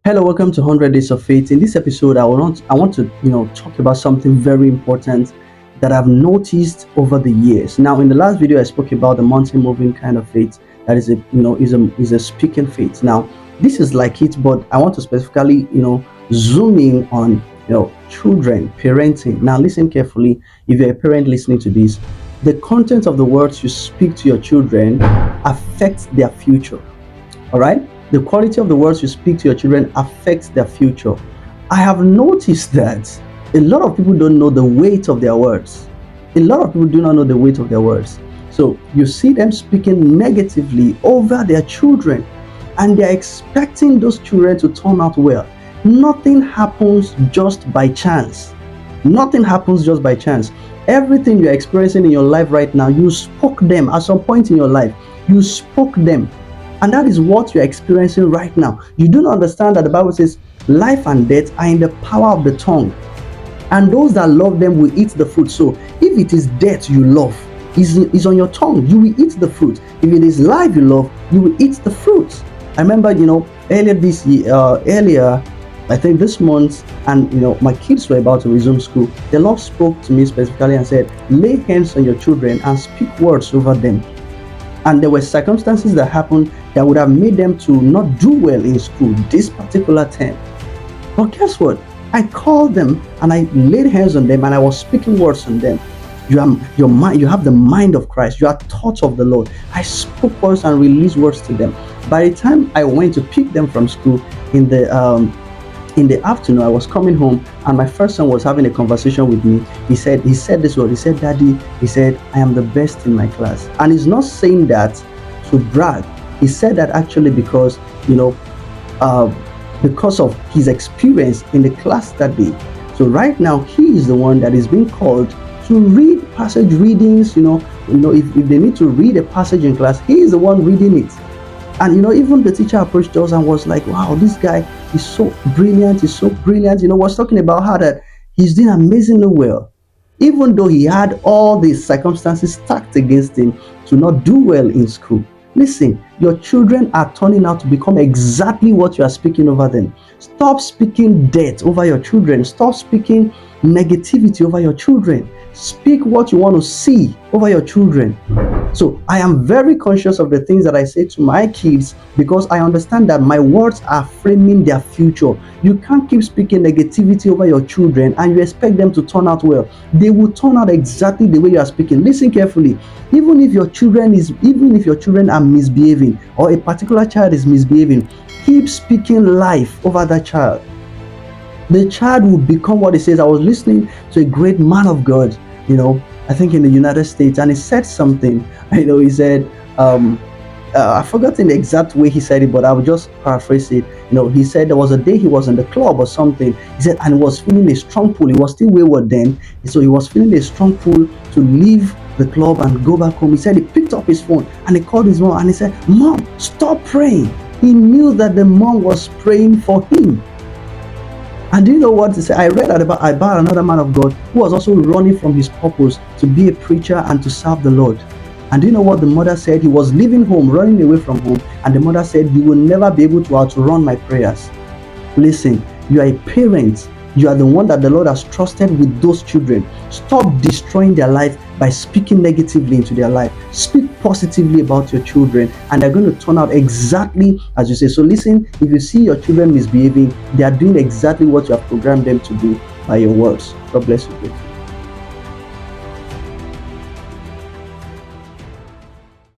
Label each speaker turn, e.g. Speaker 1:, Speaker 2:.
Speaker 1: Hello, welcome to 100 Days of Faith. In this episode, I want to talk about something very important that I've noticed over the years. Now, in the last video, I spoke about the mountain moving kind of faith that is a is a speaking faith. Now, this is like it, but I want to specifically zoom in on children parenting. Now, listen carefully. If you're a parent listening to this, the content of the words you speak to your children affects their future. All right, the quality of the words you speak to your children affects their future. I have noticed that a lot of people don't know the weight of their words. A lot of people do not know the weight of their words. So you see them speaking negatively over their children, and they're expecting those children to turn out well. Nothing happens just by chance. Nothing happens just by chance. Everything you're experiencing in your life right now, you spoke them at some point in your life. You spoke them. And that is what you're experiencing right now. You don't understand that the Bible says life and death are in the power of the tongue. And those that love them will eat the fruit. So if it is death you love, is on your tongue, you will eat the fruit. If it is life you love, you will eat the fruit. I remember, earlier this year, I think this month, and my kids were about to resume school. The Lord spoke to me specifically and said, lay hands on your children and speak words over them. And there were circumstances that happened that would have made them to not do well in school this particular term. But guess what? I called them and I laid hands on them and I was speaking words on them. You have the mind of Christ. You are taught of the Lord. I spoke words and released words to them. By the time I went to pick them from school in the afternoon, I was coming home and my first son was having a conversation with me. He said this word. He said, Daddy, he said, I am the best in my class. And he's not saying that to brag. He said that actually because because of his experience in the class that day. So right now he is the one that is being called to read passage readings. If they need to read a passage in class, he is the one reading it. And even the teacher approached us and was like, wow, this guy is so brilliant. He's so brilliant. Was talking about how that he's doing amazingly well, even though he had all these circumstances stacked against him to not do well in school. Listen, your children are turning out to become exactly what you are speaking over them. Stop speaking death over your children. Stop speaking negativity over your children. Speak what you want to see over your children. So I am very conscious of the things that I say to my kids because I understand that my words are framing their future. You can't keep speaking negativity over your children and you expect them to turn out well. They will turn out exactly the way you are speaking. Listen carefully. Even if your children are misbehaving or a particular child is misbehaving, keep speaking life over that child. The child will become what he says. I was listening to a great man of God, I think in the United States, and he said something. He said, I've forgotten the exact way he said it, but I will just paraphrase it. He said there was a day he was in the club or something. He said, and he was feeling a strong pull. He was still wayward then, so he was feeling a strong pull to leave the club and go back home. He said he picked up his phone and he called his mom and he said, Mom, stop praying. He knew that the mom was praying for him. And do you know what to say? I read about another man of God who was also running from his purpose to be a preacher and to serve the Lord. And do you know what the mother said? He was leaving home, running away from home, and the mother said, you will never be able to outrun my prayers. Listen, you are a parent. You are the one that the Lord has trusted with those children. Stop destroying their life by speaking negatively into their life. Speak positively about your children and they're going to turn out exactly as you say. So listen, if you see your children misbehaving, they are doing exactly what you have programmed them to do by your words. God bless you.